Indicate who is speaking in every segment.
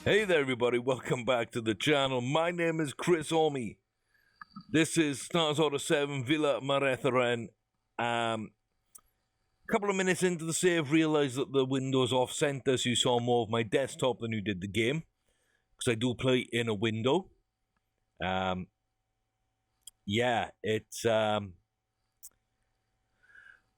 Speaker 1: Hey there everybody, welcome back to the channel. My name is Chris Orme. This is Stars Order 7 Villa Maretheren. Couple of minutes into the save, realised that the window's off center, so you saw more of my desktop than you did the game. Because I do play in a window. Yeah, it's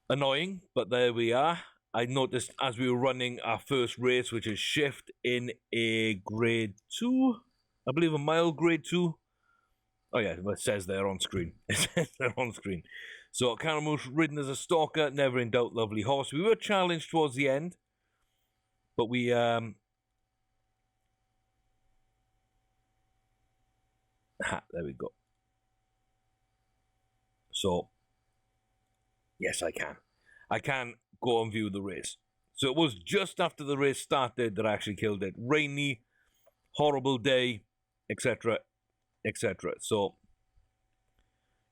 Speaker 1: annoying, but there we are. I noticed as we were running our first race, which is shift in a grade 2, I believe a mild grade 2. Oh yeah, it says there on screen. It says there on screen. So Caramush ridden as a stalker, never in doubt, lovely horse. We were challenged towards the end, but we there we go. So yes, I can go and view the race. So it was just after the race started that I actually killed it. Rainy, horrible day, etc., etc. So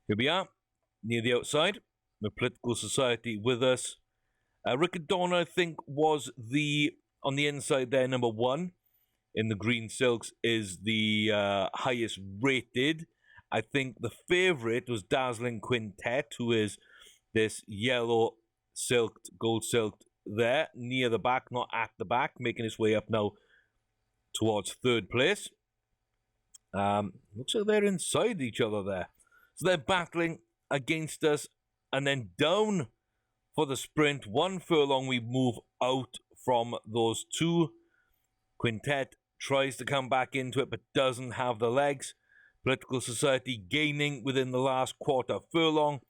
Speaker 1: here we are, near the outside, the political society with us. Riccadonna, I think, was on the inside there, number 1 in the green silks, is the highest rated. I think the favourite was Dazzling Quintet, who is this yellow silked, gold silked there, near the back, not at the back, making its way up now towards 3rd place. Looks like they're inside each other there. So they're battling against us, and then down for the sprint. 1 furlong, we move out from those 2. Quintet tries to come back into it, but doesn't have the legs. Political Society gaining within the last quarter furlong.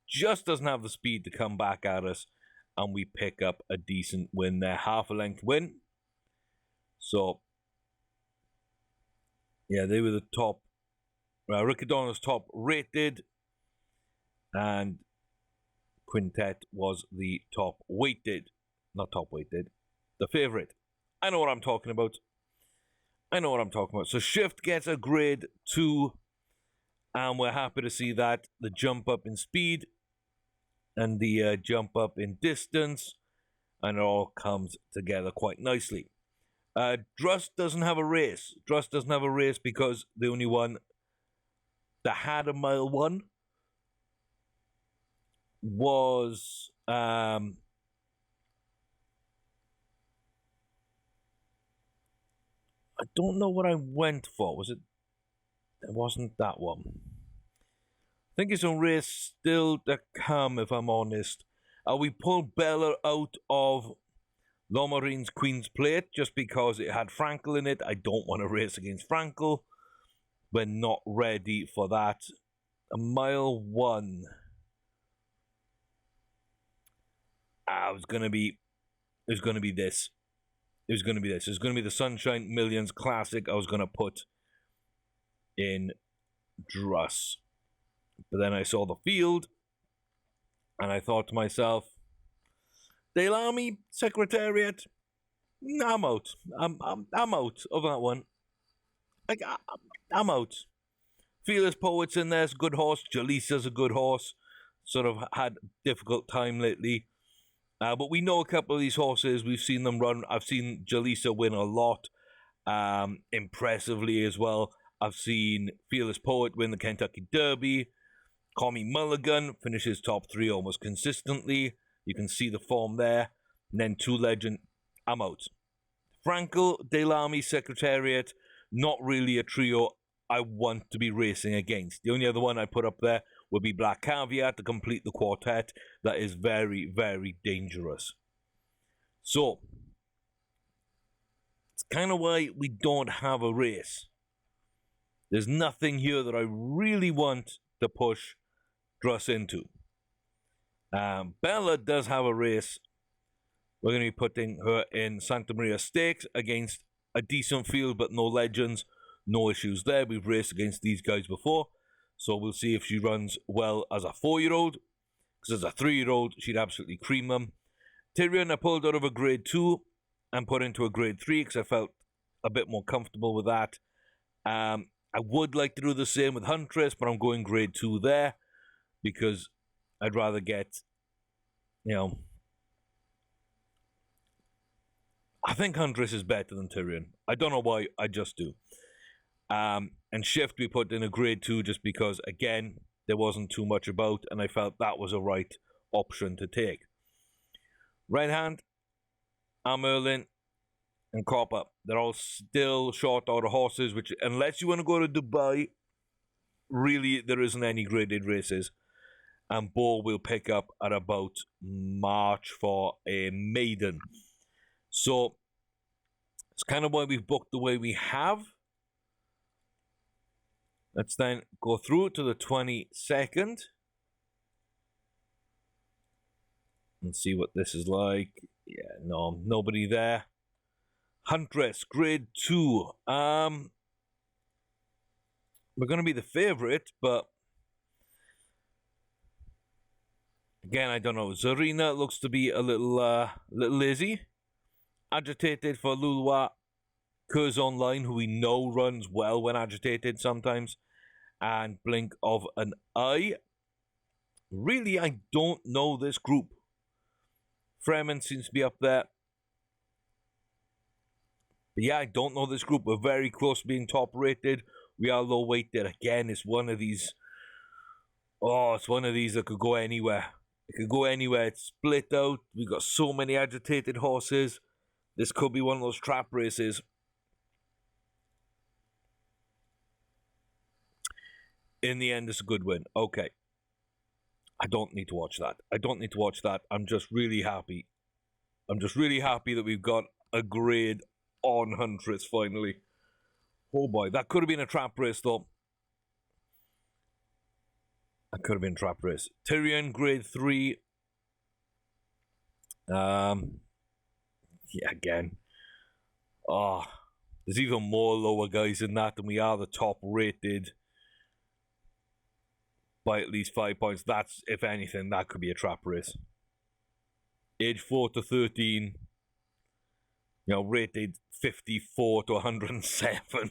Speaker 1: Just doesn't have the speed to come back at us, and we pick up a decent win there. Half a length win. So yeah, they were the top. Riccadonna's top rated, and Quintet was the top weighted. Not top weighted, the favourite. I know what I'm talking about. So Shift gets a grade 2, and we're happy to see that. The jump up in speed and the jump up in distance, and it all comes together quite nicely. Druss doesn't have a race. Because the only one that had a mile 1 was I don't know what I went for. It wasn't that one. I think it's a race still to come, if I'm honest. We pulled Bella out of Lomarine's Queen's Plate just because it had Frankel in it. I don't want to race against Frankel. We're not ready for that. A mile 1. It was going to be this. It was going to be the Sunshine Millions Classic I was going to put in Druss. But then I saw the field, and I thought to myself, Dale Army Secretariat, I'm out. I'm out of that one. I'm out. Fearless Poet's in there, it's a good horse. Jalisa's a good horse. Sort of had a difficult time lately. But we know a couple of these horses. We've seen them run. I've seen Jalisa win a lot. Impressively as well. I've seen Fearless Poet win the Kentucky Derby. Commie Mulligan finishes top 3 almost consistently. You can see the form there. And then 2 Legend. I'm out. Frankel, Delamy, Secretariat. Not really a trio I want to be racing against. The only other one I put up there would be Black Caveat to complete the quartet. That is very, very dangerous. So, it's kind of why we don't have a race. There's nothing here that I really want to push Druss into. Bella does have a race. We're going to be putting her in Santa Maria Stakes against a decent field, but no legends. No issues there. We've raced against these guys before. So we'll see if she runs well as a 4-year-old. Because as a 3-year-old, she'd absolutely cream them. Tyrion, I pulled out of a grade 2 and put into a grade 3 because I felt a bit more comfortable with that. I would like to do the same with Huntress, but I'm going grade 2 there because I'd rather get, I think Huntress is better than Tyrion. I don't know why, I just do. And Shift we put in a grade 2 just because, again, there wasn't too much about, and I felt that was a right option to take. Right hand, Merlin and Copper. They're all still short order horses, which, unless you want to go to Dubai, really there isn't any graded races. And Bo will pick up at about March for a maiden. So it's kind of why we've booked the way we have. Let's then go through to the 22nd and see what this is like. Yeah, no, nobody there. Huntress, grade 2. We're going to be the favorite, but again, I don't know. Zarina looks to be a little lazy. Agitated for Lulwa. Curse Online, who we know runs well when agitated sometimes. And Blink of an Eye. Really, I don't know this group. Fremen seems to be up there. But yeah, I don't know this group. We're very close to being top rated. We are low weighted. Again, it's one of these. Oh, it's one of these that could go anywhere. It could go anywhere. It's split out. We've got so many agitated horses. This could be one of those trap races. In the end, it's a good win. Okay. I don't need to watch that. I don't need to watch that. I'm just really happy. I'm just really happy that we've got a grade on Huntress finally. Oh boy, that could have been a trap race though. That could have been a trap race. Tyrion, grade 3. Yeah, again. Oh, there's even more lower guys in that than we are the top rated by at least 5 points. That's, if anything, that could be a trap race. Age 4 to 13. You know, rated 54 to 107.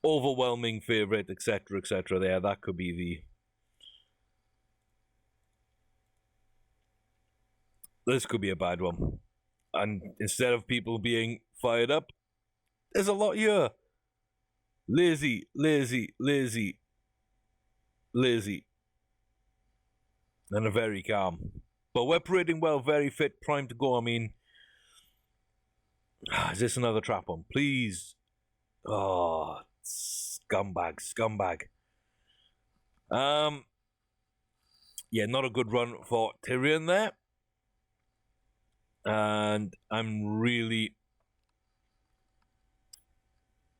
Speaker 1: Overwhelming favorite, etc., etc. There, that could be the. This could be a bad one. And instead of people being fired up, there's a lot here. Lazy, lazy, lazy, lazy. And a very calm. But we're parading well, very fit, primed to go. I mean, is this another trap one? Please. Oh, scumbag, scumbag. Yeah, not a good run for Tyrion there. And I'm really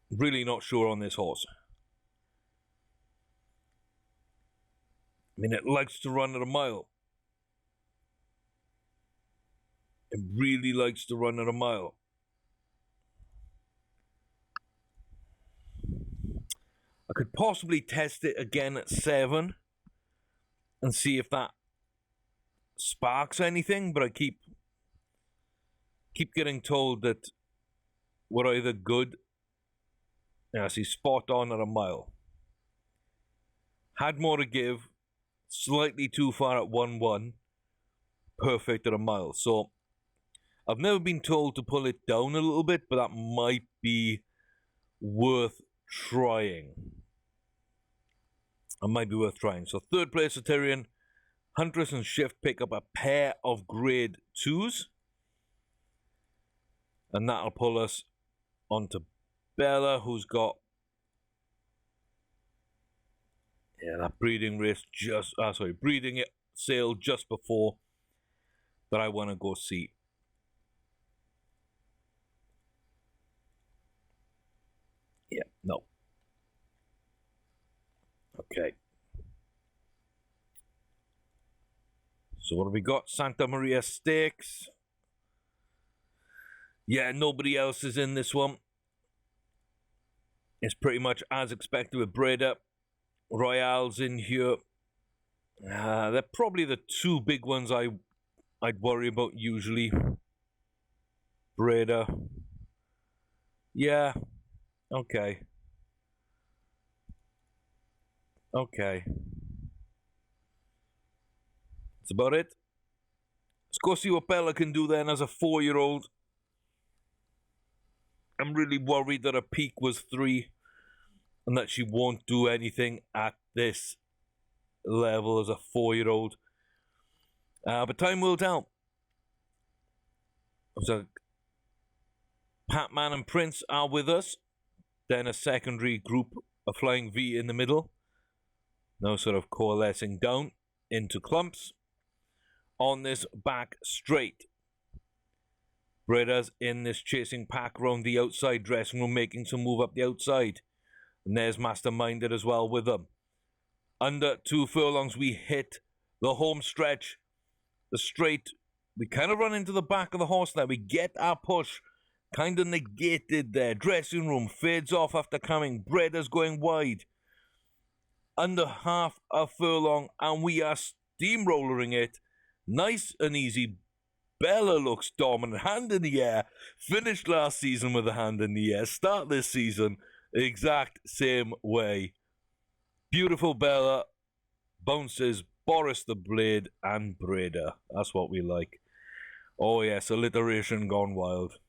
Speaker 1: not sure on this horse. I mean, it likes to run at a mile. It really likes to run at a mile. I could possibly test it again at 7 and see if that sparks anything, but I keep getting told that we're either good. Yeah, I see spot on at a mile. Had more to give, slightly too far at 1-1, perfect at a mile. So I've never been told to pull it down a little bit, but that might be worth trying. It might be worth trying. So third place for Tyrion. Huntress and Shift pick up a pair of grade 2s. And that'll pull us onto Bella, who's got that breeding race breeding sale just before that I want to go see. Yeah, no. Okay. So what have we got? Santa Maria Stakes. Yeah, nobody else is in this one. It's pretty much as expected with Breda. Royale's in here. They're probably the two big ones I'd worry about usually. Breda. Yeah. Okay. Okay. That's about it. Let's go see what Bella can do then as a 4-year-old. I'm really worried that her peak was 3 and that she won't do anything at this level as a 4-year-old. But time will tell. So Patman and Prince are with us. Then a secondary group, a flying V in the middle. Now sort of coalescing down into clumps on this back straight. Breda's in this chasing pack around the outside dressing room, making some move up the outside. And there's Masterminded as well with them. Under 2 furlongs, we hit the home stretch. The straight, we kind of run into the back of the horse now. We get our push kind of negated there. Dressing room fades off after coming. Breda's going wide. Under half a furlong, and we are steamrolling it. Nice and easy. Bella looks dominant. Hand in the air. Finished last season with a hand in the air. Start this season exact same way. Beautiful Bella. Bounces Boris the Blade and Breda. That's what we like. Oh yes, alliteration gone wild.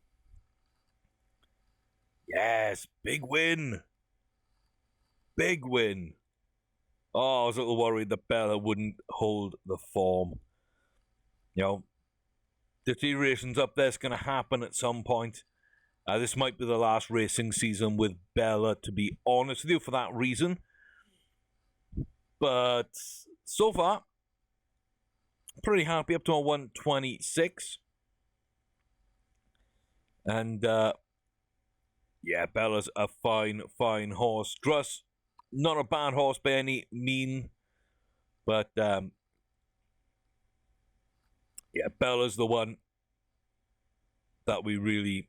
Speaker 1: Yes, big win. Big win. Oh, I was a little worried that Bella wouldn't hold the form. You know, deterioration's up there's going to happen at some point. This might be the last racing season with Bella, to be honest with you, for that reason. But so far, pretty happy up to a 126. And yeah, Bella's a fine horse. Druss, not a bad horse by any mean, but yeah, Bella's the one that we really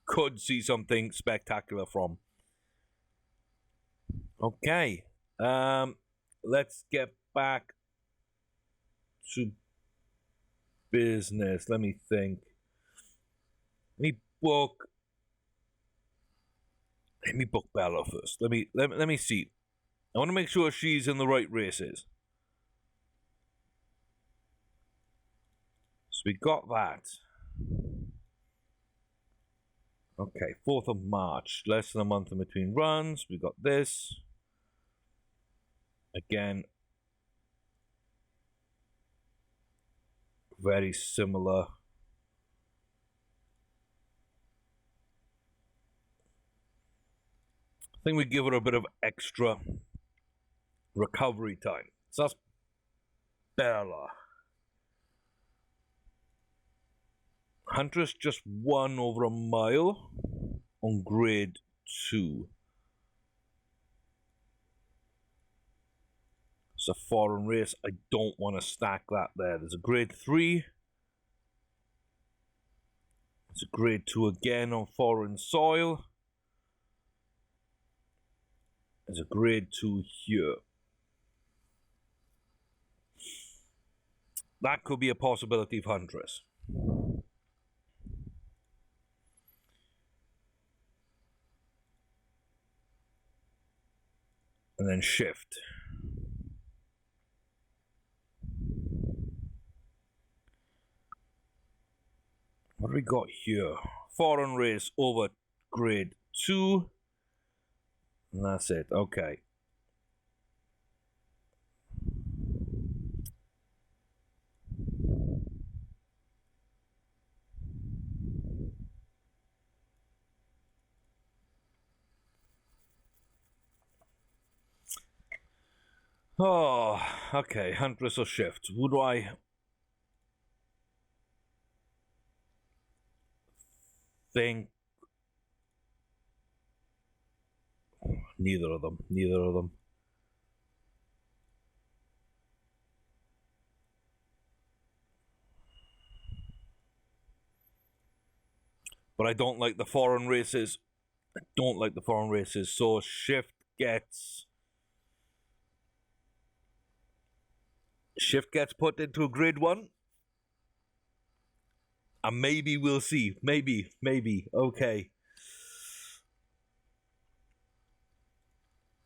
Speaker 1: could see something spectacular from. Okay, let's get back to business. Let me think. Let me book Bella first. Let me see. I want to make sure she's in the right races. So we got that. Okay, 4th of March. Less than a month in between runs. We got this. Again, very similar. I think we give her a bit of extra recovery time. So that's Bella. Huntress just won over a mile on grade 2. It's a foreign race. I don't want to stack that there. There's a grade 3. It's a grade 2 again on foreign soil. There's a grade 2 here. That could be a possibility of Huntress. And then shift. What do we got here? Foreign race over grade 2. And that's it. Okay. Oh, okay. Huntress or shift. Who do I think? Neither of them. Neither of them. But I don't like the foreign races. I don't like the foreign races. So shift gets put into a grade 1. And maybe we'll see. Maybe. Okay.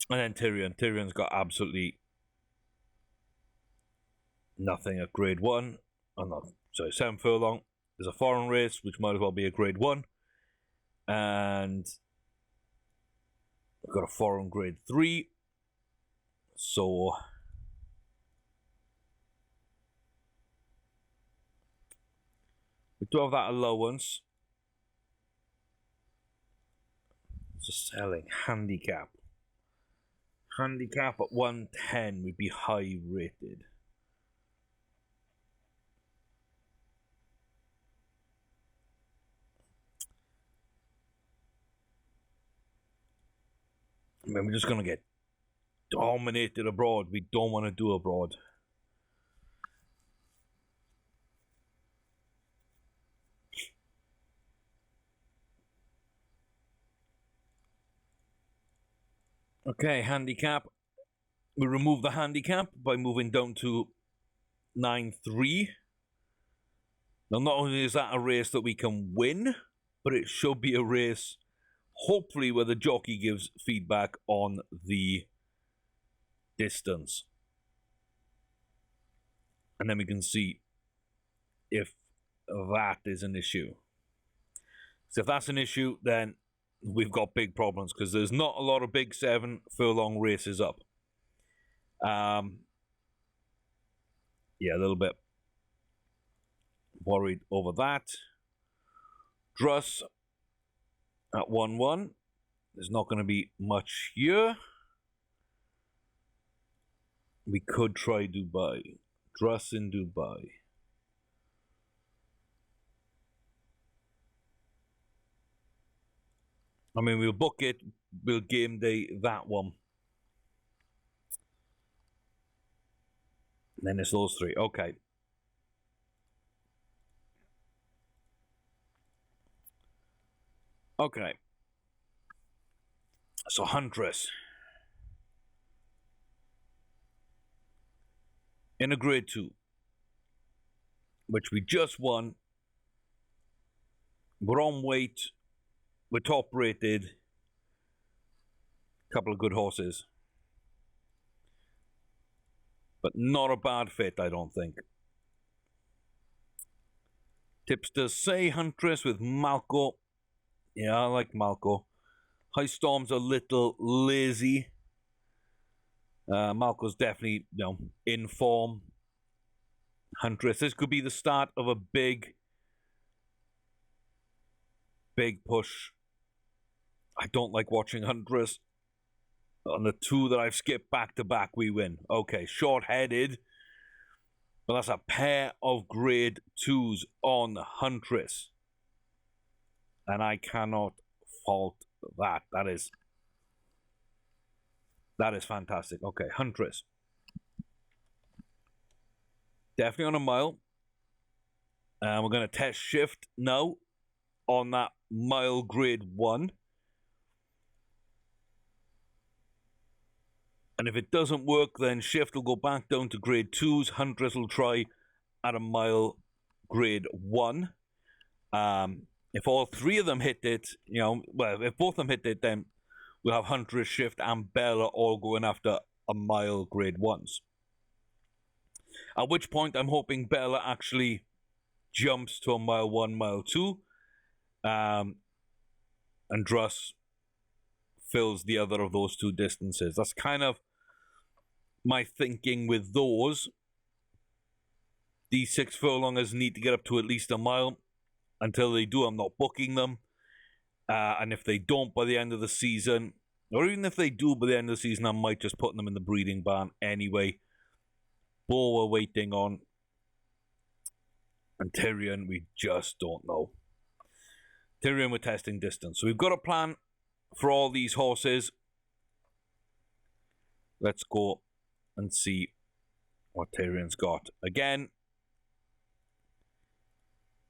Speaker 1: And then Tyrion. Tyrion's got absolutely nothing at grade 1. Oh no, sorry, 7 furlong. There's a foreign race, which might as well be a grade 1. And we've got a 4 on grade 3. So we do have that allowance. Just selling handicap. Handicap at 110 would be high rated. I mean, we're just going to get dominated abroad. We don't want to do abroad. Okay, handicap. We remove the handicap by moving down to 9-3. Now, not only is that a race that we can win, but it should be a race, hopefully, where the jockey gives feedback on the distance. And then we can see if that is an issue. So if that's an issue, then we've got big problems, because there's not a lot of big 7 furlong races up. Yeah, a little bit worried over that. Druss at 1-1. There's not going to be much here. We could try Dubai. Druss in Dubai. I mean, we'll book it. We'll game day that one. And then it's those 3. Okay. Okay. So Huntress. In a grade 2. Which we just won. We're on weight. We're top rated. Couple of good horses. But not a bad fit, I don't think. Tipsters say Huntress with Malco. Yeah, I like Malco. High Storm's a little lazy. Malco's definitely, in form. Huntress. This could be the start of a big push. I don't like watching Huntress. On the 2 that I've skipped back to back, we win. Okay, short-headed. But that's a pair of grade 2s on Huntress. And I cannot fault that. That is fantastic. Okay, Huntress. Definitely on a mile. And we're going to test shift now on that mile grade 1. And if it doesn't work, then shift will go back down to grade 2s. Huntress will try at a mile grade 1. If all 3 of them hit it, well, if both of them hit it, then we'll have Huntress, Shift, and Bella all going after a mile grade 1s. At which point, I'm hoping Bella actually jumps to a mile 1, mile 2. And Druss fills the other of those 2 distances. That's kind of my thinking with those. These 6 furlongers need to get up to at least a mile. Until they do, I'm not booking them. And if they don't by the end of the season, or even if they do by the end of the season, I might just put them in the breeding barn anyway. Bo we're waiting on. And Tyrion, we just don't know. Tyrion, we're testing distance. So we've got a plan for all these horses. Let's go and see what Tyrion's got. Again,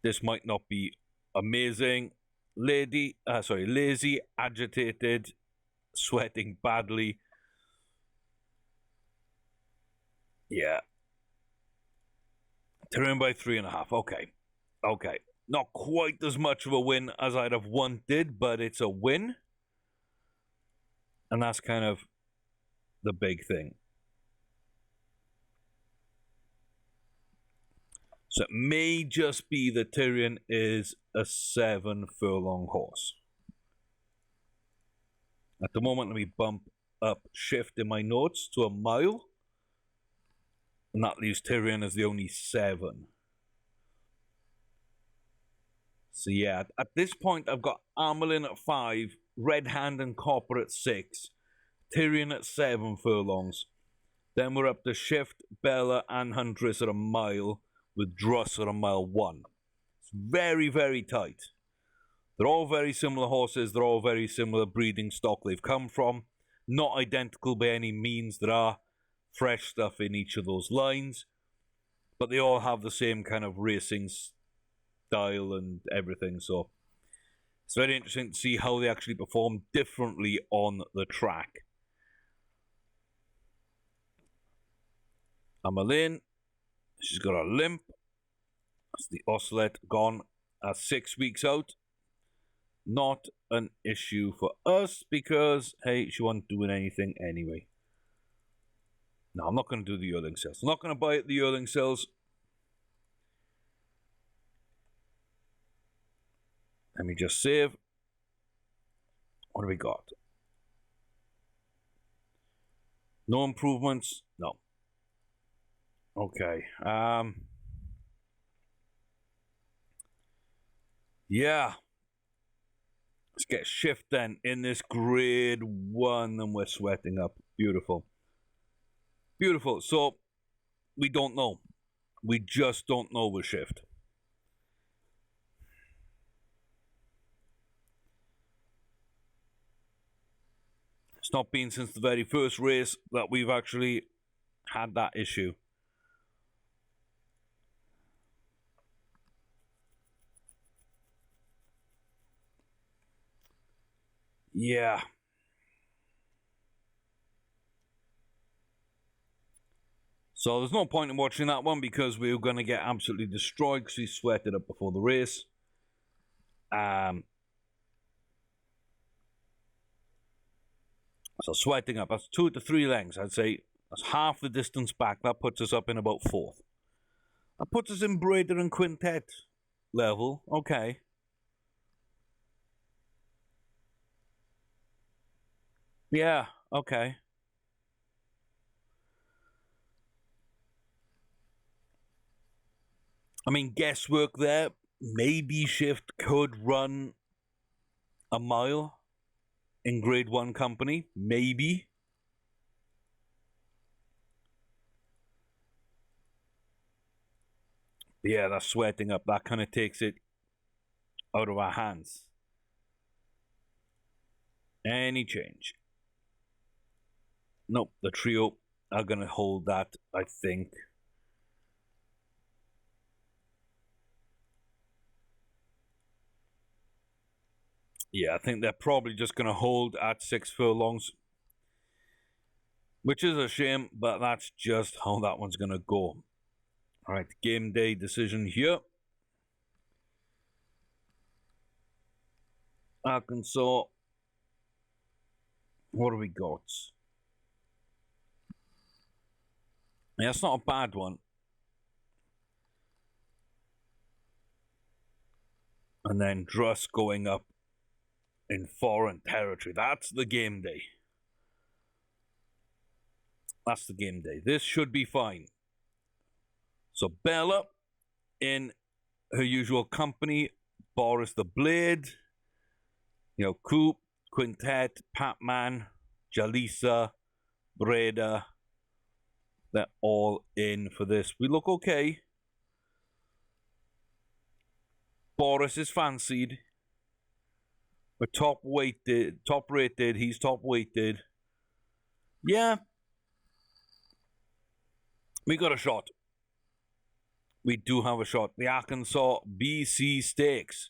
Speaker 1: this might not be amazing. Lazy, agitated, sweating badly. Yeah. Tyrion by 3.5. Okay. Not quite as much of a win as I'd have wanted, but it's a win. And that's kind of the big thing. So it may just be that Tyrion is a 7 furlong horse. At the moment, let me bump up shift in my notes to a mile. And that leaves Tyrion as the only 7. So yeah, at this point, I've got Amelin at 5, Red Hand and Copper at 6, Tyrion at 7 furlongs. Then we're up to Shift, Bella, and Huntress at a mile, with Druss at a mile 1. It's very, very tight. They're all very similar horses. They're all very similar breeding stock they've come from. Not identical by any means. There are fresh stuff in each of those lines, but they all have the same kind of racing style and everything. So it's very interesting to see how they actually perform differently on the track. Amelin, she's got a limp. That's the Ocelot gone at 6 weeks out. Not an issue for us because, hey, she wasn't doing anything anyway. No, I'm not going to do the yearling cells. I'm not going to buy the yearling cells. Let me just save. What do we got? No improvements? No. Okay. Yeah. Let's get shift then in this grade 1 and we're sweating up. Beautiful. Beautiful. So, we don't know. We just don't know with shift. It's not been since the very first race that we've actually had that issue. Yeah. So there's no point in watching that one because we were going to get absolutely destroyed because we sweated up before the race. So sweating up, that's 2 to 3 lengths. I'd say that's half the distance back. That puts us up in about 4th. That puts us in Breda and Quintet level. Okay. Yeah, okay. I mean, guesswork there. Maybe shift could run a mile in grade 1 company. Maybe. Yeah, that's sweating up. That kind of takes it out of our hands. Any change? Nope, the trio are going to hold that, I think. Yeah, I think they're probably just going to hold at 6 furlongs. Which is a shame, but that's just how that one's going to go. All right, game day decision here. Arkansas. What do we got? Yeah, it's not a bad one. And then Druss going up in foreign territory. That's the game day. That's the game day. This should be fine. So Bella in her usual company. Boris the Blade. You know, Coop, Quintet, Patman, Jalisa, Breda. They're all in for this. We look okay. Boris is fancied. We're top rated. He's top weighted. Yeah. We got a shot. We do have a shot. The Arkansas BC Stakes.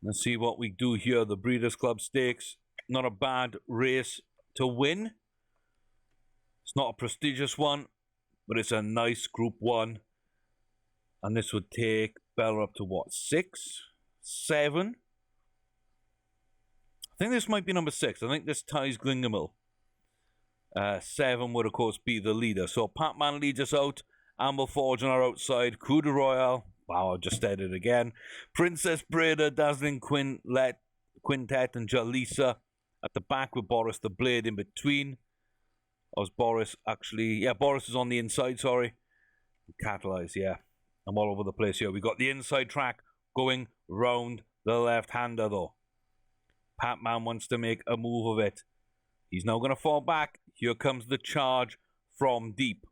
Speaker 1: Let's see what we do here. The Breeders' Club Stakes. Not a bad race to win. It's not a prestigious one, but it's a nice Group 1. And this would take Bella up to what, 6? 7? I think this might be number 6. I think this ties Glingamil. 7 would, of course, be the leader. So Patman leads us out. Amble Forge on our outside. Coup de Royale. Wow, I just said it again. Princess Breda, Dazzling Quintet, and Jalisa at the back with Boris the Blade in between. Or is Boris actually... Yeah, Boris is on the inside, sorry. Catalyze, yeah. I'm all over the place here. We got the inside track going round the left-hander, though. Pat-Man wants to make a move of it. He's now going to fall back. Here comes the charge from deep.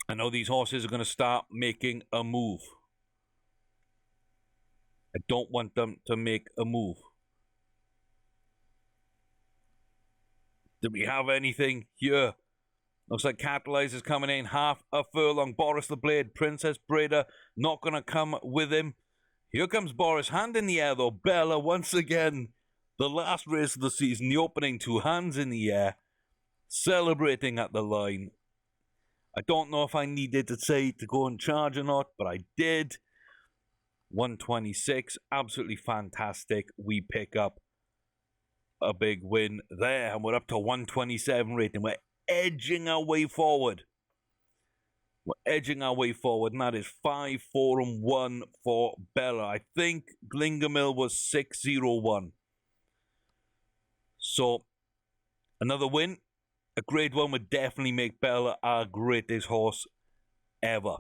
Speaker 1: I know these horses are going to start making a move. I don't want them to make a move. Do we have anything here? Looks like Catalyze is coming in half a furlong. Boris the Blade, Princess Breda, not going to come with him. Here comes Boris, hand in the air though. Bella once again, the last race of the season, the opening, 2 hands in the air, celebrating at the line. I don't know if I needed to say to go and charge or not, but I did. 126, absolutely fantastic. We pick up a big win there, and we're up to 127 rating. We're edging our way forward. We're edging our way forward, and that is 5, 4, and 1 for Bella. I think Glingamil was 6-0-1. So, another win. A grade 1 would definitely make Bella our greatest horse ever.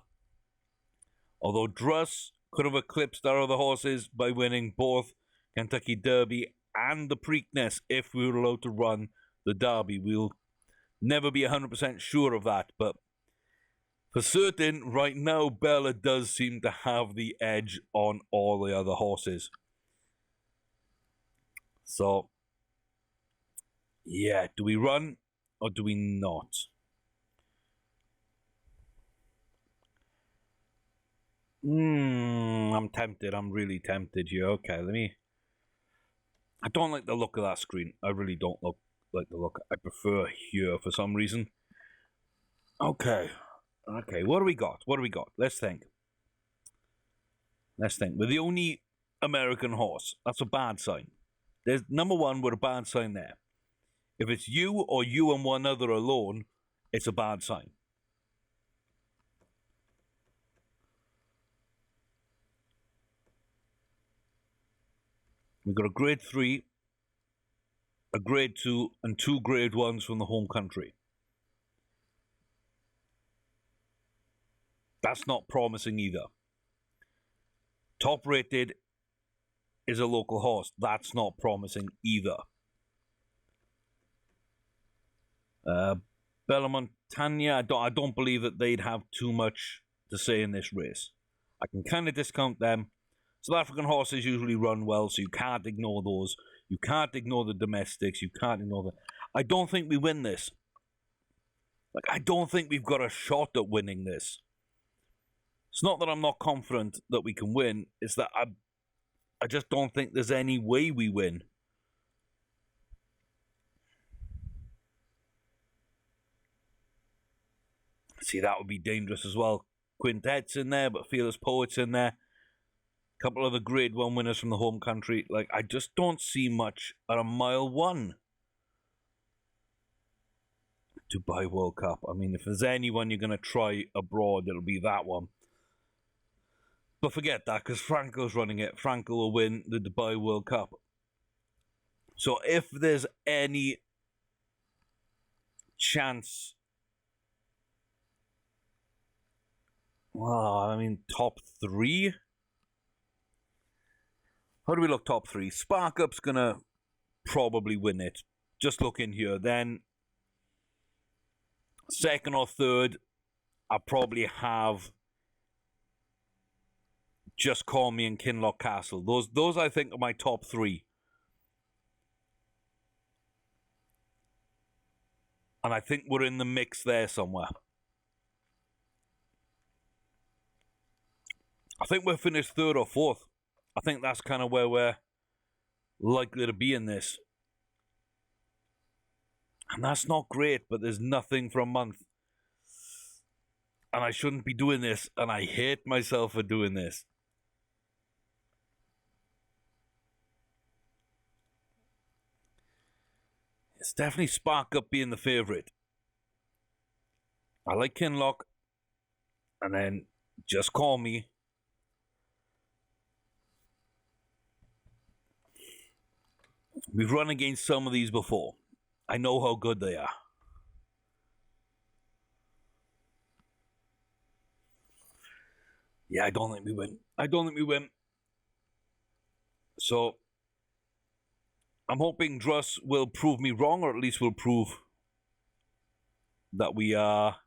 Speaker 1: Although Druss could have eclipsed our other horses by winning both Kentucky Derby and the Preakness if we were allowed to run the Derby. We'll never be 100% sure of that, but for certain, right now, Bella does seem to have the edge on all the other horses. So, yeah, do we run or do we not? I'm tempted. I'm really tempted here. Okay, I don't like the look of that screen. I really don't like the look. I prefer here for some reason. Okay, what do we got? Let's think. We're the only American horse. That's a bad sign. There's number one, we're a bad sign there. If it's you or you and one other alone, it's a bad sign. We've got a grade 3, a grade 2, and 2 grade 1s from the home country. That's not promising either. Top rated is a local horse. That's not promising either. Bella Montagna, I don't believe that they'd have too much to say in this race. I can kind of discount them. South African horses usually run well, so you can't ignore those. You can't ignore the domestics. You can't ignore the... I don't think we win this. I don't think we've got a shot at winning this. It's not that I'm not confident that we can win. It's that I just don't think there's any way we win. See, that would be dangerous as well. Quintet's in there, but Fearless Poet's in there. A couple of the grade 1 winners from the home country. I just don't see much at a mile 1. Dubai World Cup. I mean, if there's anyone you're going to try abroad, it'll be that one. But forget that, because Franco's running it. Franco will win the Dubai World Cup. So if there's any chance... Well, I mean, top 3? How do we look top 3? Spark Up's going to probably win it. Just look in here. Then, second or third, I'll probably have Just Call Me and Kinloch Castle. Those I think are my top 3. And I think we're in the mix there somewhere. I think we're finished 3rd or 4th. I think that's kind of where we're likely to be in this. And that's not great, but there's nothing for a month. And I shouldn't be doing this, and I hate myself for doing this. It's definitely Spark Up being the favourite. I like Kinloch. And then Just Call Me. We've run against some of these before. I know how good they are. Yeah, I don't think we win. I don't think we win. So, I'm hoping Druss will prove me wrong, or at least will prove that we are,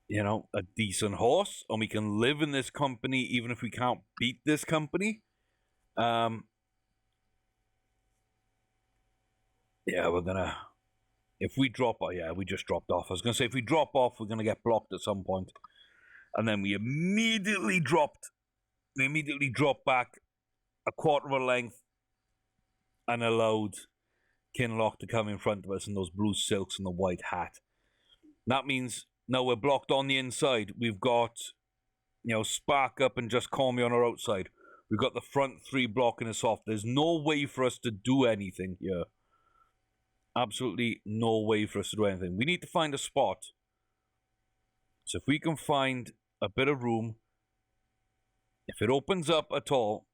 Speaker 1: you know, a decent horse, and we can live in this company even if we can't beat this company. Yeah, we're gonna. If we drop, oh yeah, we just dropped off. I was gonna say if we drop off, we're gonna get blocked at some point, and then we immediately dropped. We immediately dropped back a quarter of a length and allowed Kinloch to come in front of us in those blue silks and the white hat. That means now we're blocked on the inside. We've got, you know, Spark Up and Just Call Me on our outside. We've got the front three blocking us off. There's no way for us to do anything here. Absolutely no way for us to do anything. We need to find a spot. So if we can find a bit of room, if it opens up at all,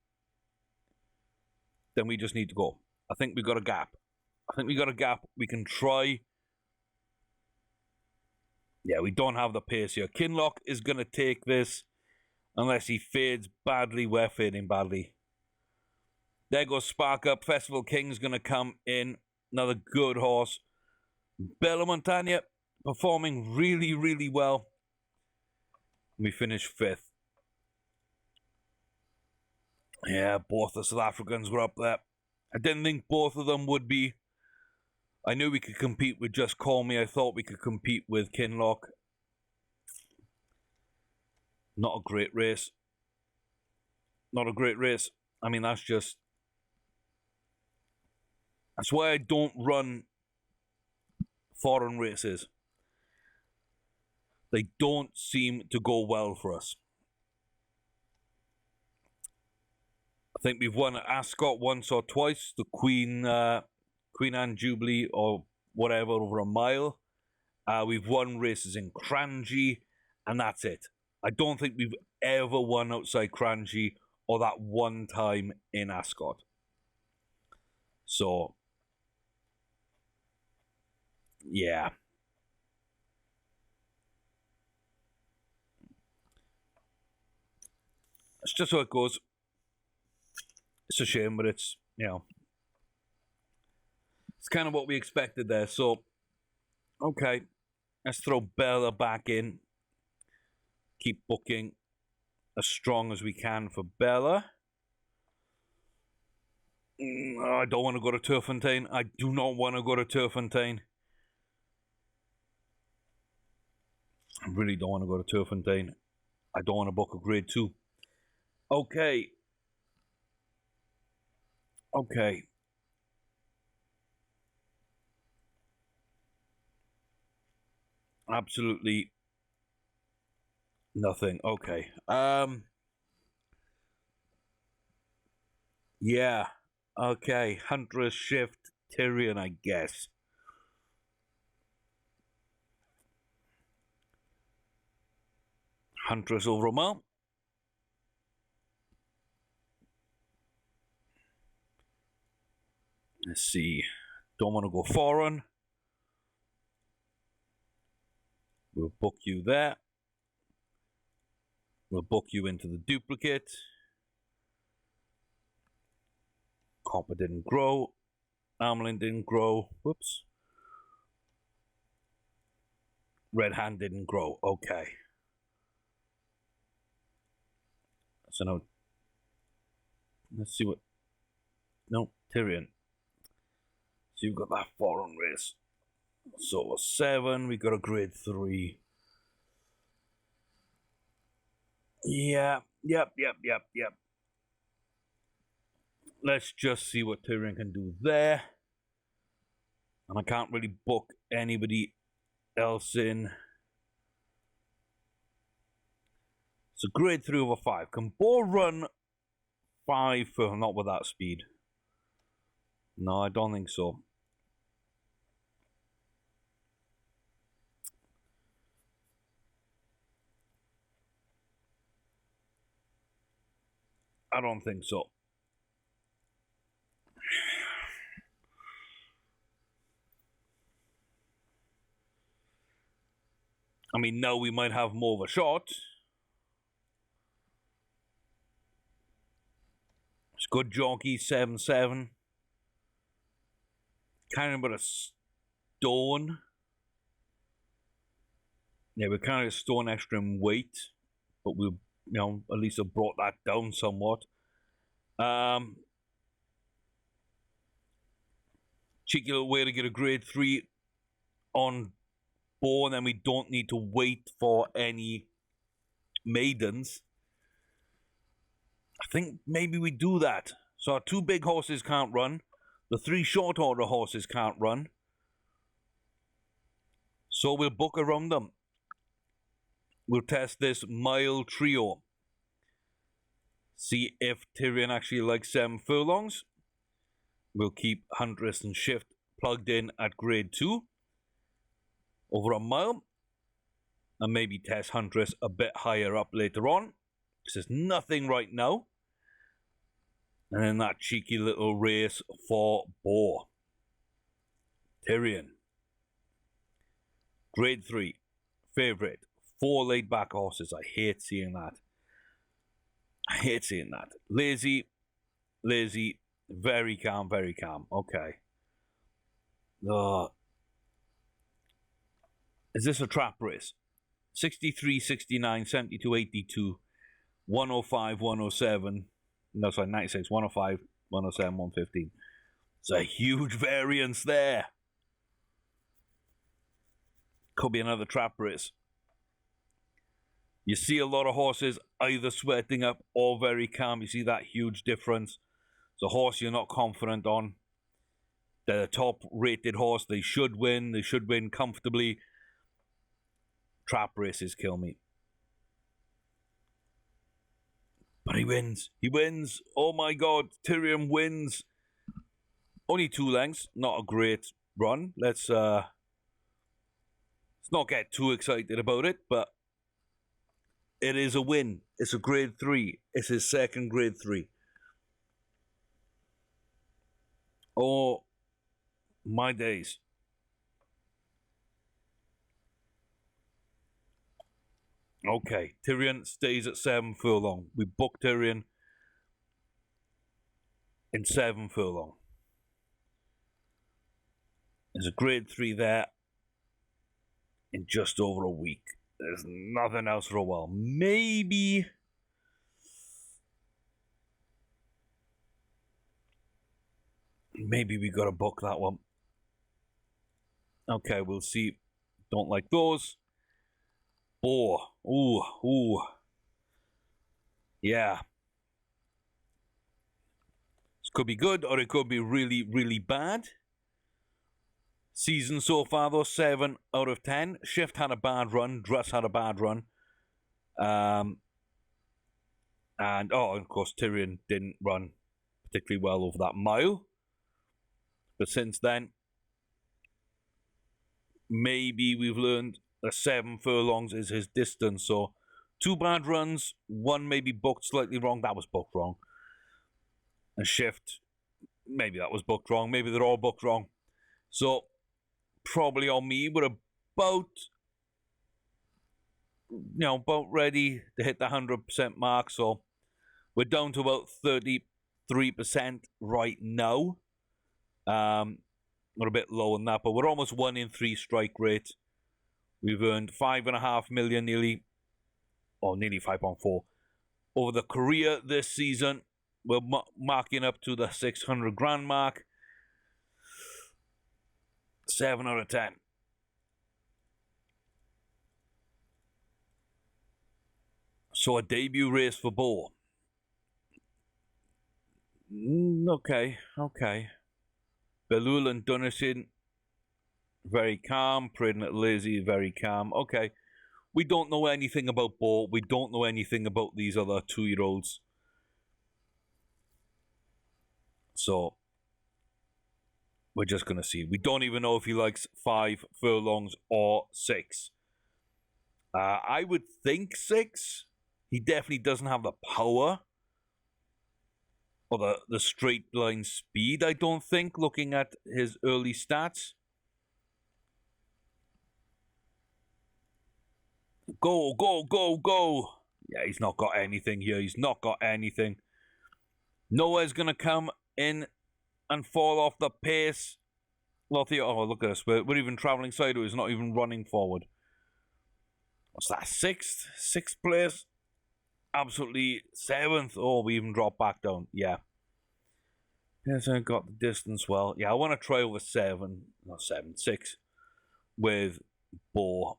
Speaker 1: then we just need to go. I think we got a gap. We can try. Yeah, we don't have the pace here. Kinloch is going to take this. Unless he fades badly, we're fading badly. There goes Spark Up. Festival King's going to come in. Another good horse. Bella Montagna performing really, really well. We finish 5th. Yeah, both the South Africans were up there. I didn't think both of them would be. I knew we could compete with Just Call Me. I thought we could compete with Kinloch. Not a great race. Not a great race. I mean, that's why I don't run foreign races. They don't seem to go well for us. I think we've won at Ascot once or twice. The Queen Anne Jubilee or whatever over a mile. We've won races in Cranji, and that's it. I don't think we've ever won outside Cranji or that one time in Ascot. So, yeah. It's just how it goes. It's a shame, but it's, you know, it's kind of what we expected there. So, okay, let's throw Bella back in. Keep booking as strong as we can for Bella. I don't want to go to Turffontein. I do not want to go to Turffontein. I really don't want to go to Turffontein. I don't want to book a grade 2. Okay. Okay. Absolutely nothing. Okay. Yeah. Okay. Huntress Shift Tyrion, I guess. Huntress over a mile. Let's see. Don't want to go foreign. We'll book you there. We'll book you into the duplicate. Copper didn't grow. Amelin didn't grow. Whoops. Red Hand didn't grow. Okay. So now, let's see what. No, Tyrion. So you've got that foreign race. So a 7, we got a grade 3. Yeah, yep. Let's just see what Tyrion can do there. And I can't really book anybody else in. So grade 3 over 5. Can Bo run 5 for not with that speed? No, I don't think so. I don't think so. I mean, now we might have more of a shot. It's good jockey, 7-7. Kind of about a stone. Yeah, we kind of a stone extra in weight, but we, at least have brought that down somewhat. Cheeky little way to get a grade 3 on board, and then we don't need to wait for any maidens. I think maybe we do that. So our 2 big horses can't run. The 3 short order horses can't run. So we'll book around them. We'll test this mile trio. See if Tyrion actually likes 7 furlongs. We'll keep Huntress and Shift plugged in at grade 2 over a mile, and maybe test Huntress a bit higher up later on, because there's nothing right now. And then that cheeky little race for Boar. Tyrion. Grade 3. Favourite. 4 laid back horses. I hate seeing that. I hate seeing that. Lazy. Very calm, very calm. Okay. Is this a trap race? 63, 69, 72, 82, 105, 107. No, sorry, 96, 105, 107, 115. It's a huge variance there. Could be another trap race. You see a lot of horses either sweating up or very calm. You see that huge difference. It's a horse you're not confident on. They're the top rated horse. They should win. They should win comfortably. Trap races kill me. But he wins. He wins. Oh my God. Tyrion wins. Only 2 lengths. Not a great run. Let's not get too excited about it, but it is a win. It's a grade 3. It's his second grade 3. Oh, my days. Okay, Tyrion stays at 7 furlong. We book Tyrion in 7 furlong. There's a grade 3 there in just over a week. There's nothing else for a while. Maybe we gotta book that one. Okay, we'll see. Don't like those. Boar. Ooh. Yeah. This could be good, or it could be really, really bad. Season so far, though, 7 out of 10. Shift had a bad run. Dress had a bad run. And, of course, Tyrion didn't run particularly well over that mile. But since then, maybe we've learned that 7 furlongs is his distance. So 2 bad runs, 1 maybe booked slightly wrong. That was booked wrong. And Shift, maybe that was booked wrong. Maybe they're all booked wrong. So probably on me, we're about ready to hit the 100% mark. So we're down to about 33% right now. We're a bit low on that, but we're almost 1 in 3 strike rate. We've earned 5.5 million nearly 5.4 over the career this season. We're marking up to the 600 grand mark. 7 out of 10. So a debut race for Boar. Okay. Belul and Dunnison, very calm. Praden at Lazy, very calm. Okay. We don't know anything about Boar. We don't know anything about these other 2-year-olds. So we're just going to see. We don't even know if he likes 5 furlongs or 6. I would think 6. He definitely doesn't have the power or the straight line speed, I don't think, looking at his early stats. Go, go, go, go. Yeah, he's not got anything here. He's not got anything. Nowhere's going to come in and fall off the pace. Oh, look at us. We're even traveling sideways, not even running forward. What's that? Sixth place? Absolutely 7th. Oh, we even dropped back down. Yeah. Yes, I got the distance well. Yeah, I want to try over 6 with Bo.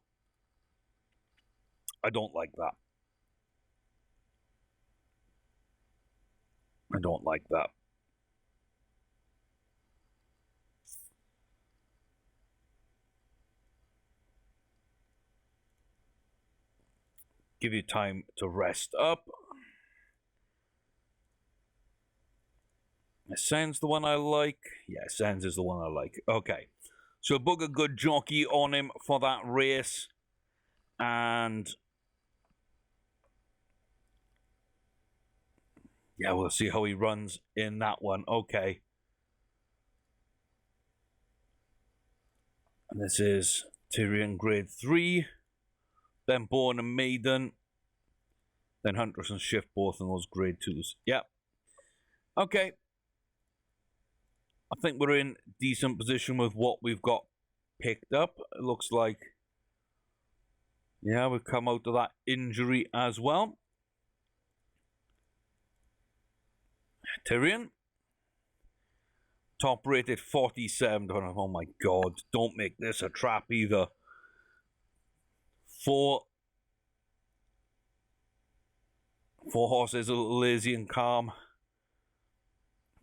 Speaker 1: I don't like that. I don't like that. Give you time to rest up. Ascend's the one I like. Yeah, Ascend's is the one I like. Okay. So book a good jockey on him for that race. And yeah, we'll see how he runs in that one. Okay. And this is Tyrion grade 3. Then Born and Maiden. Then Huntress and Shift, both in those grade 2s. Yep. Okay. I think we're in decent position with what we've got picked up. It looks like, yeah, we've come out of that injury as well. Tyrion. Top rated 47. Oh my god. Don't make this a trap either. 4 horses, a little lazy and calm.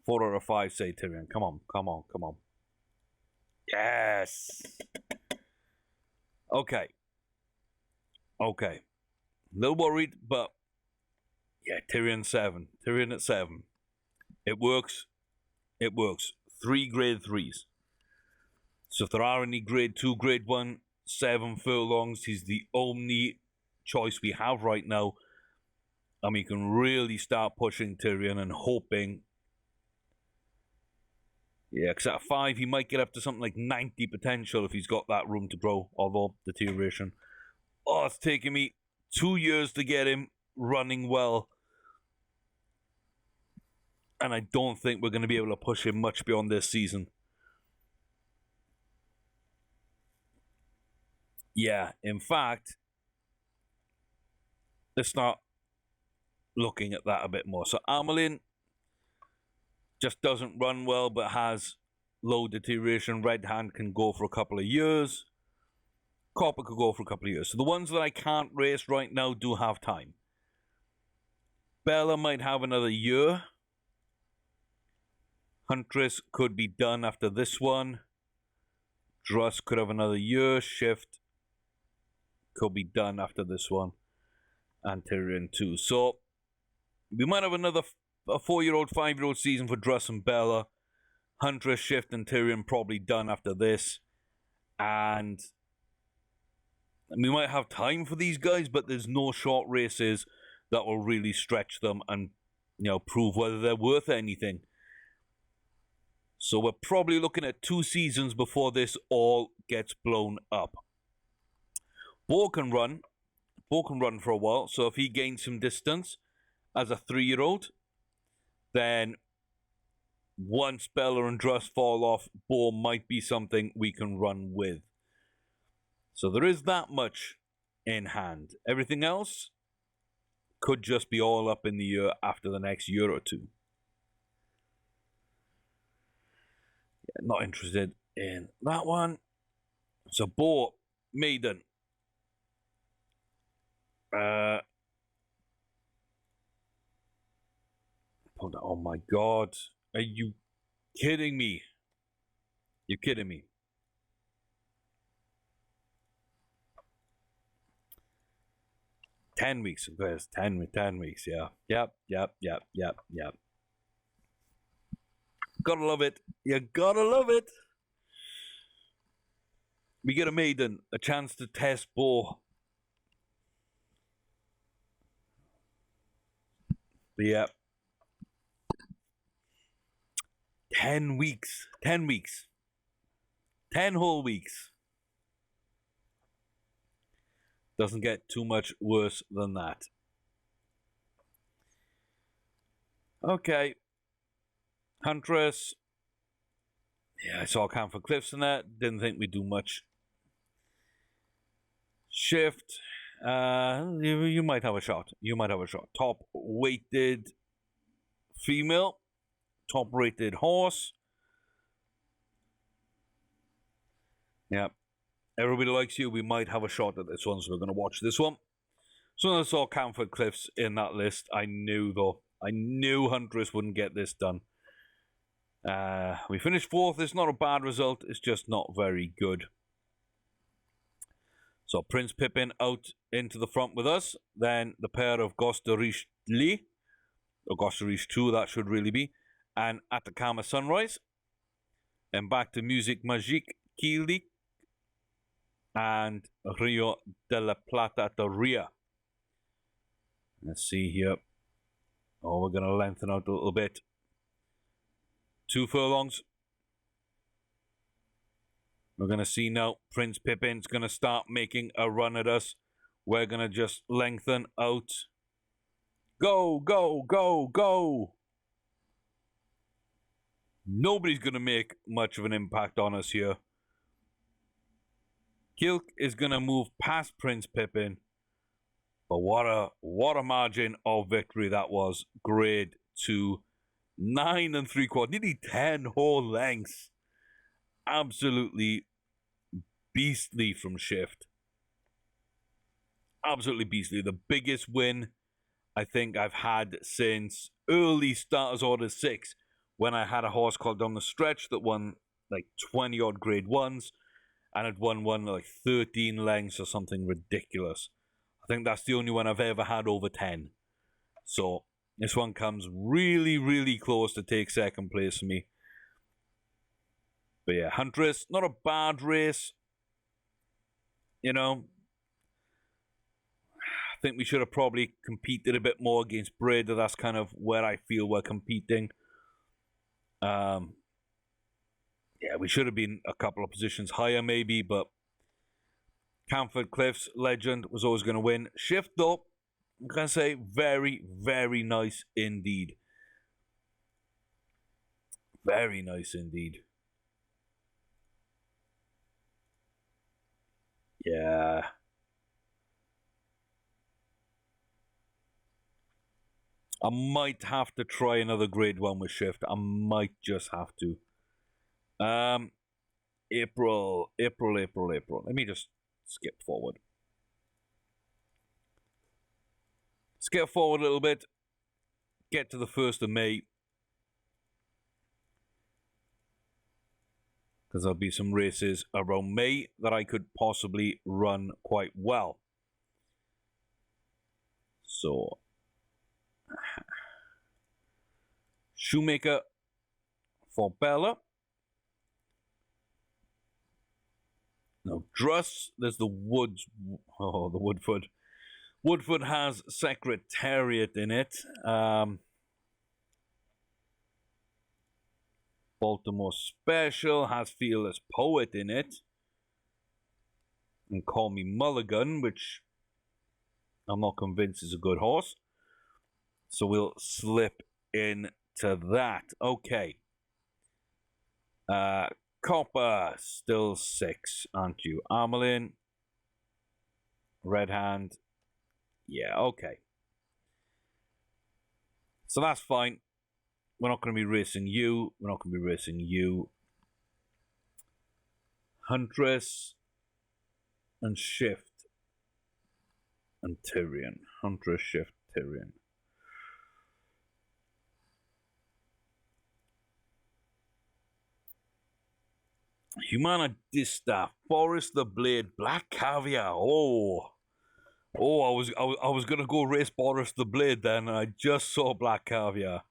Speaker 1: 4 out of 5 say Tyrion. Come on, come on, come on. Yes. Okay. Okay. A little worried, but yeah, Tyrion 7. Tyrion at 7. It works. It works. 3 grade 3s. So if there are any grade 2, grade 1, 7 furlongs, he's the only choice we have right now. And we can really start pushing Tyrion and hoping. Yeah, because at 5, he might get up to something like 90 potential if he's got that room to grow, although deterioration. Oh, it's taken me 2 years to get him running well. And I don't think we're going to be able to push him much beyond this season. Yeah, in fact, let's start looking at that a bit more. So Amelin just doesn't run well, but has low deterioration. Red Hand can go for a couple of years. Copper could go for a couple of years. So the ones that I can't race right now do have time. Bella might have another year. Huntress could be done after this one. Druss could have another year. Shift could be done after this one. And Tyrion too. So we might have another 4-year-old, 5-year-old season for Druss and Bella. Huntress, Shift, and Tyrion probably done after this. And we might have time for these guys, but there's no short races that will really stretch them and, you know, prove whether they're worth anything. So we're probably looking at 2 seasons before this all gets blown up. Bo can run. Bo can run for a while. So if he gains some distance as a 3-year-old, then once Bella and Druss fall off, Bo might be something we can run with. So there is that much in hand. Everything else could just be all up in the air after the next year or 2. Yeah, not interested in that one. So Bo, Maiden. Oh my god. Are you kidding me? You're kidding me. Ten weeks, of course. 10 weeks, yeah. Yep. Gotta love it. You gotta love it. We get a maiden, a chance to test Bo. Yeah. 10 weeks. 10 weeks. 10 whole weeks. Doesn't get too much worse than that. Okay. Huntress. Yeah, I saw Camphor Cliffs in there. Didn't think we'd do much. Shift. You might have a shot. You might have a shot. Top weighted female. Top rated horse. Yeah. Everybody likes you. We might have a shot at this one, so we're going to watch this one. So when I saw Camphor Cliffs in that list, I knew, though. I knew Huntress wouldn't get this done. We finished 4th. It's not a bad result. It's just not very good. So Prince Pippin out into the front with us. Then the pair of Gosterish Lee, or Gosterish 2, that should really be, and Atacama Sunrise. And back to Music Magique Kili and Rio de la Plata Ria. Let's see here. Oh, we're going to lengthen out a little bit. 2 furlongs. We're going to see now Prince Pippin's going to start making a run at us. We're going to just lengthen out. Go, go, go, go. Nobody's going to make much of an impact on us here. Kilk is going to move past Prince Pippin. But what a margin of victory that was. Grade 2. 9 3/4. Nearly 10 whole lengths. Absolutely beastly from Shift. Absolutely beastly. The biggest win I think I've had since early Starters Order 6, when I had a horse called Down the Stretch that won like 20 odd grade 1s and had won like 13 lengths or something ridiculous. I think that's the only one I've ever had over 10. So this one comes really, really close to take second place for me. But yeah, Huntress, not a bad race. You know, I think we should have probably competed a bit more against Breda. That's kind of where I feel we're competing. Yeah, we should have been a couple of positions higher maybe, but Camphor Cliffs, legend, was always going to win. Shift, though, I'm going to say very, very nice indeed. Very nice indeed. Yeah. I might have to try another grade 1 with Shift. I might just have to. April. Let me just skip forward. Skip forward a little bit. Get to the 1st of May. Because there'll be some races around May that I could possibly run quite well. So, Shoemaker for Bella. Now, Druss, there's the Woods. Oh, the Woodford. Woodford has Secretariat in it. Baltimore Special has Fearless Poet in it. And Call Me Mulligan, which I'm not convinced is a good horse. So we'll slip into that. Okay. Copper, still 6, aren't you? Armelin. Red Hand. Yeah, okay. So that's fine. We're not going to be racing you. We're not going to be racing you. Huntress and Shift and Tyrion. Huntress, Shift, Tyrion. Humana Distaff, Forest the Blade, Black Caviar. Oh, I was gonna go race Boris the Blade then, and I just saw Black Caviar.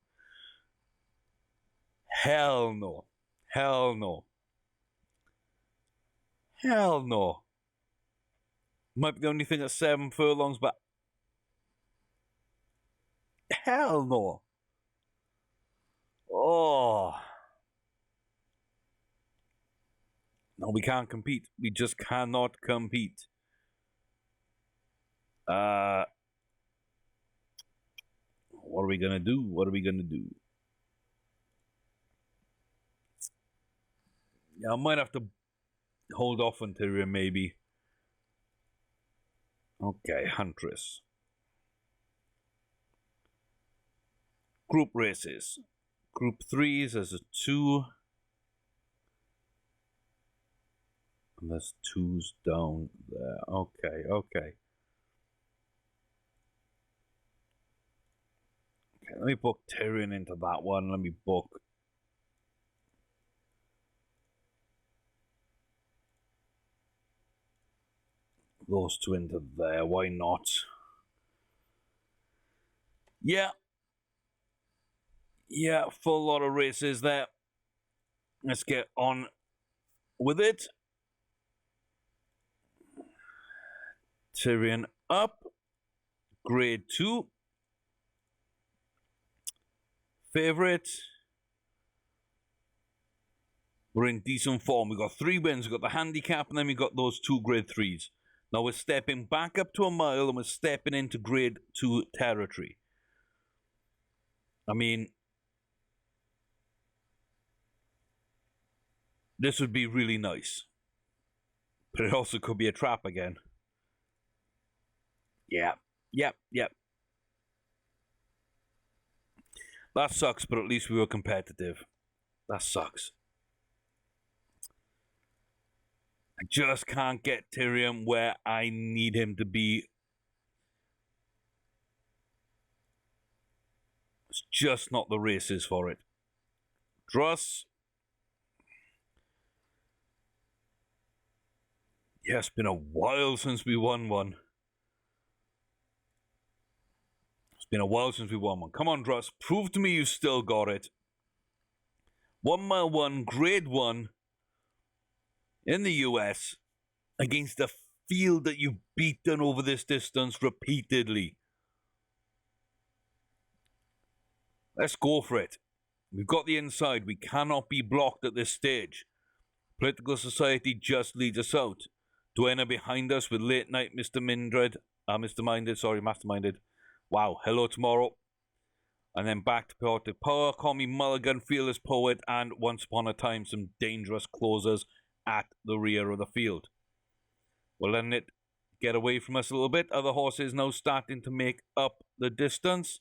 Speaker 1: Hell no. Hell no. Hell no. Might be the only thing at 7 furlongs, but hell no. Oh. No, we can't compete. We just cannot compete. What are we gonna do? What are we gonna do? Yeah, I might have to hold off on Tyrion, maybe. Okay, Huntress. Group races. Group 3s as a 2. And there's 2s down there. Okay, okay. Okay, let me book Tyrion into that one. Let me book those 2 into there. Why not? Yeah. Yeah, full lot of races there. Let's get on with it. Tyrion up. Grade 2. Favorite. We're in decent form. We got 3 wins. We got the handicap, and then we got those 2 grade 3s. Now we're stepping back up to a mile, and we're stepping into grade 2 territory. I mean, this would be really nice. But it also could be a trap again. Yeah. Yep. That sucks, but at least we were competitive. That sucks. I just can't get Tyrion where I need him to be. It's just not the races for it. Druss. Yeah, it's been a while since we won one. It's been a while since we won one. Come on, Druss. Prove to me you still got it. 1 mile 1, grade 1 in the US against a field that you've beaten over this distance repeatedly. Let's go for it. We've got the inside. We cannot be blocked at this stage. Political society just leads us out. Duena behind us with late night Masterminded. Wow, hello tomorrow. And then back to poetic power. Call me Mulligan, fearless poet, and once upon a time some dangerous closers at the rear of the field. We're letting it get away from us a little bit. Other horses now starting to make up the distance.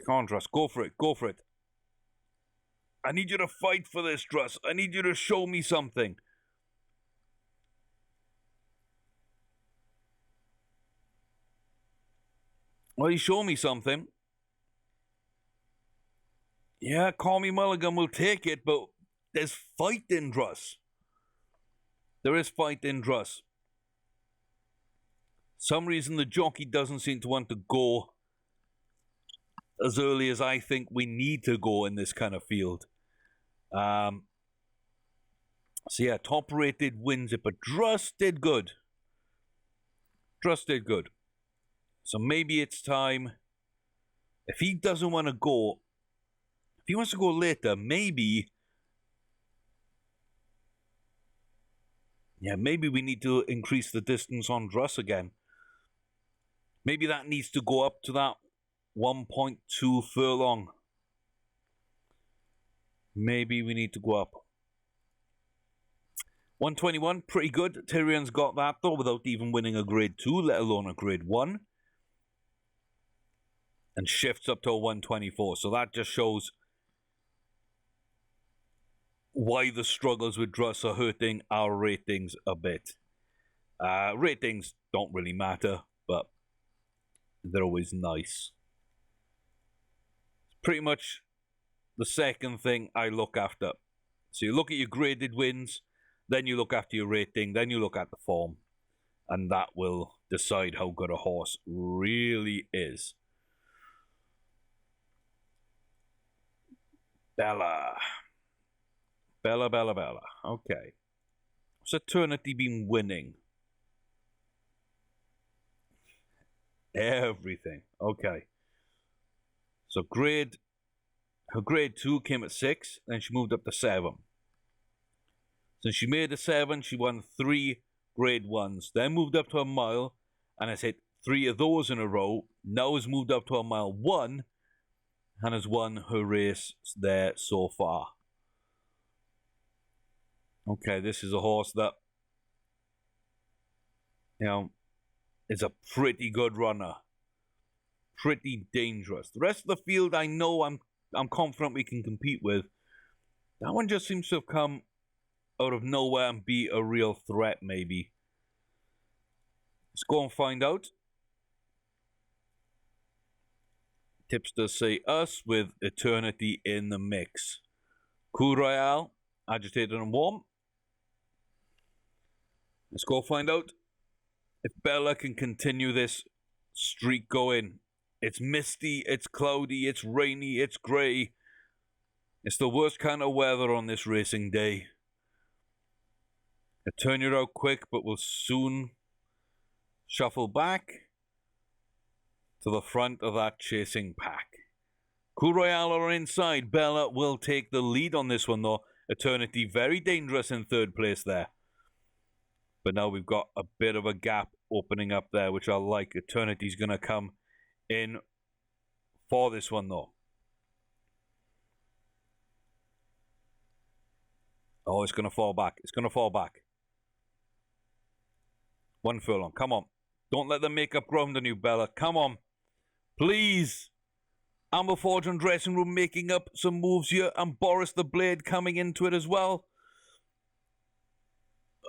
Speaker 1: Come on, Druss, go for it, go for it. I need you to fight for this, Druss. I need you to show me something. Well, you show me something. Yeah, call me Mulligan, we'll take it, but there's fight in Druss. There is fight in Druss. Some reason the jockey doesn't seem to want to go as early as I think we need to go in this kind of field. So yeah, top rated wins it, but Druss did good. Druss did good. So maybe it's time. If he doesn't want to go, if he wants to go later, maybe. Yeah, maybe we need to increase the distance on Druss again. Maybe that needs to go up to that 1.2 furlong. Maybe we need to go up. 121, pretty good. Tyrion's got that though without even winning a grade 2, let alone a grade 1. And shifts up to a 124. So that just shows why the struggles with Druss are hurting our ratings a bit. Ratings don't really matter, but they're always nice. It's pretty much the second thing I look after. So you look at your graded wins, then you look after your rating, then you look at the form. And that will decide how good a horse really is. Bella. Okay. What's Eternity been winning? Everything. Okay. So her grade 2 came at 6, then she moved up to 7. Since she made a 7, she won 3 grade 1s, then moved up to a mile, and has hit 3 of those in a row. Now has moved up to a mile 1 and has won her race there so far. Okay, this is a horse that, is a pretty good runner. Pretty dangerous. The rest of the field, I know I'm confident we can compete with. That one just seems to have come out of nowhere and be a real threat, maybe. Let's go and find out. Tipsters say us with Eternity in the mix. Coup Royale, agitated and warm. Let's go find out if Bella can continue this streak going. It's misty, it's cloudy, it's rainy, it's grey. It's the worst kind of weather on this racing day. I turn you out quick, but will soon shuffle back to the front of that chasing pack. Coup Royale are inside. Bella will take the lead on this one, though. Eternity very dangerous in third place there. But now we've got a bit of a gap opening up there, which I like. Eternity's going to come in for this one, though. Oh, it's going to fall back. It's going to fall back. 1 furlong. Come on. Don't let them make up ground on you, Bella. Come on. Please. Amber Forge and Dressing Room making up some moves here. And Boris the Blade coming into it as well.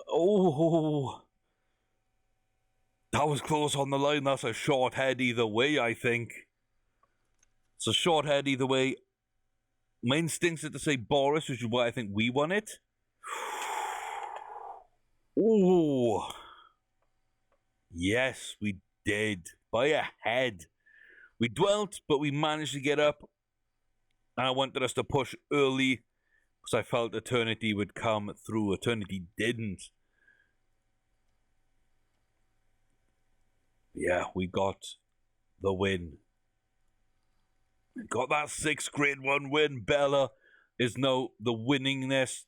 Speaker 1: Oh. That was close on the line. That's a short head either way, I think. It's a short head either way. My instincts are to say Boris, which is why I think we won it. Oh. Yes, we did. By a head. We dwelt, but we managed to get up. And I wanted us to push early because I felt Eternity would come through. Eternity didn't. Yeah, we got the win. We got that 6th grade 1 win. Bella is now the winningest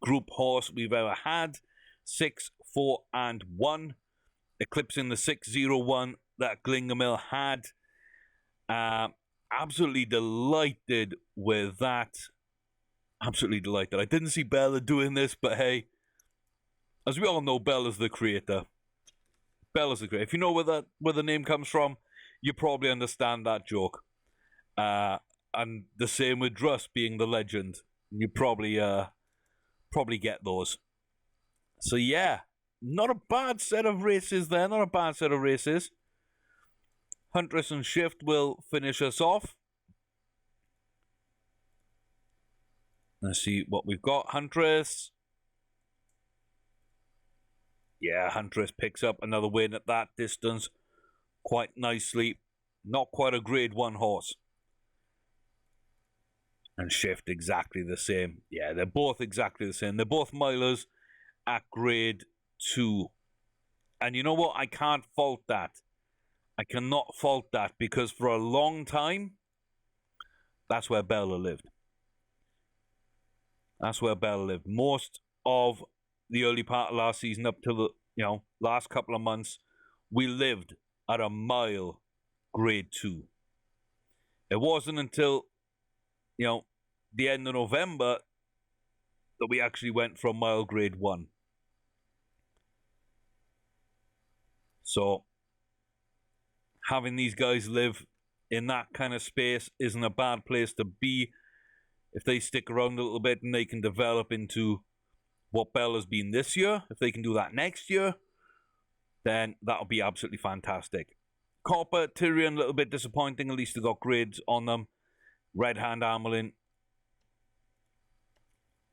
Speaker 1: group horse we've ever had. 6, 4, and 1. Eclipsing the 6-0-1 that Glingamil had. Absolutely delighted with that. Absolutely delighted. I didn't see Bella doing this, but hey, as we all know, Bella's the creator. Bella's the creator. If you know where the name comes from, you probably understand that joke. And the same with Druss being the legend. You probably get those. So yeah, not a bad set of races there. Not a bad set of races. Huntress and Shift will finish us off. Let's see what we've got. Huntress. Yeah, Huntress picks up another win at that distance quite nicely. Not quite a grade 1 horse. And Shift exactly the same. Yeah, they're both exactly the same. They're both milers at grade 2. And you know what? I can't fault that. I cannot fault that because for a long time, that's where Bella lived. That's where Bella lived. Most of the early part of last season up to the last couple of months, we lived at a mile grade 2. It wasn't until the end of November that we actually went from mile grade 1. So having these guys live in that kind of space isn't a bad place to be. If they stick around a little bit and they can develop into what Bella's been this year, if they can do that next year, then that'll be absolutely fantastic. Copper, Tyrion, a little bit disappointing. At least they got grades on them. Red Hand Amelin.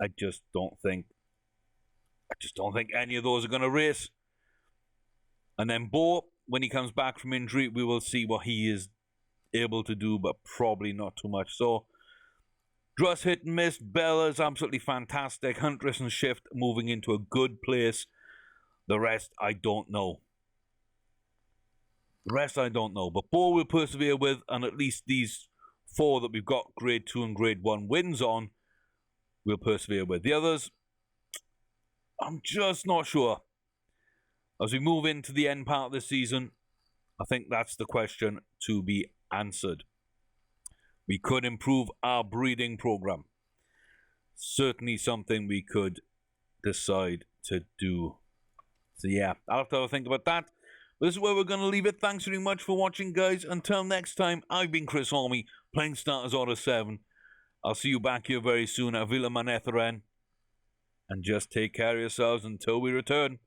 Speaker 1: I just don't think any of those are going to race. And then Bo, when he comes back from injury, we will see what he is able to do, but probably not too much. So, Druss hit and miss. Bella's absolutely fantastic. Huntress and Shift moving into a good place. The rest, I don't know. But Bo will persevere with, and at least these 4 that we've got grade 2 and grade 1 wins on, we'll persevere with. The others, I'm just not sure. As we move into the end part of the season, I think that's the question to be answered. We could improve our breeding program. Certainly something we could decide to do. So yeah, I'll have to think about that. But this is where we're going to leave it. Thanks very much for watching, guys. Until next time, I've been Chris Orme, playing Starters Order 7. I'll see you back here very soon at Villa Manetheren. And just take care of yourselves until we return.